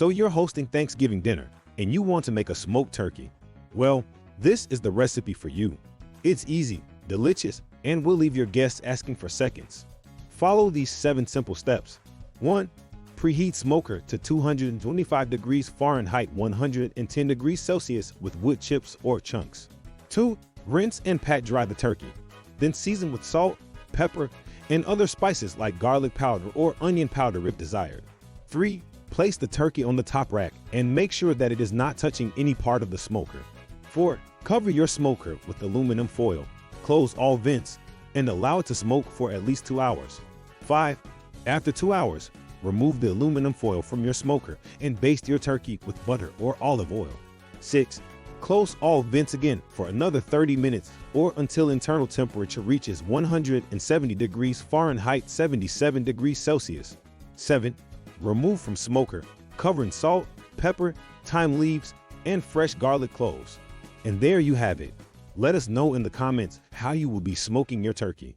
So you're hosting Thanksgiving dinner and you want to make a smoked turkey. Well, this is the recipe for you. It's easy, delicious, and will leave your guests asking for seconds. Follow these 7 simple steps. 1. Preheat smoker to 225 degrees Fahrenheit 110 degrees Celsius with wood chips or chunks. 2. Rinse and pat dry the turkey. Then season with salt, pepper, and other spices like garlic powder or onion powder if desired. 3. Place the turkey on the top rack and make sure that it is not touching any part of the smoker. 4. Cover your smoker with aluminum foil, close all vents, and allow it to smoke for at least 2 hours. 5. After 2 hours, remove the aluminum foil from your smoker and baste your turkey with butter or olive oil. 6. Close all vents again for another 30 minutes or until internal temperature reaches 170 degrees Fahrenheit 77 degrees Celsius. 7. Remove from smoker, cover in salt, pepper, thyme leaves, and fresh garlic cloves. And there you have it. Let us know in the comments how you will be smoking your turkey.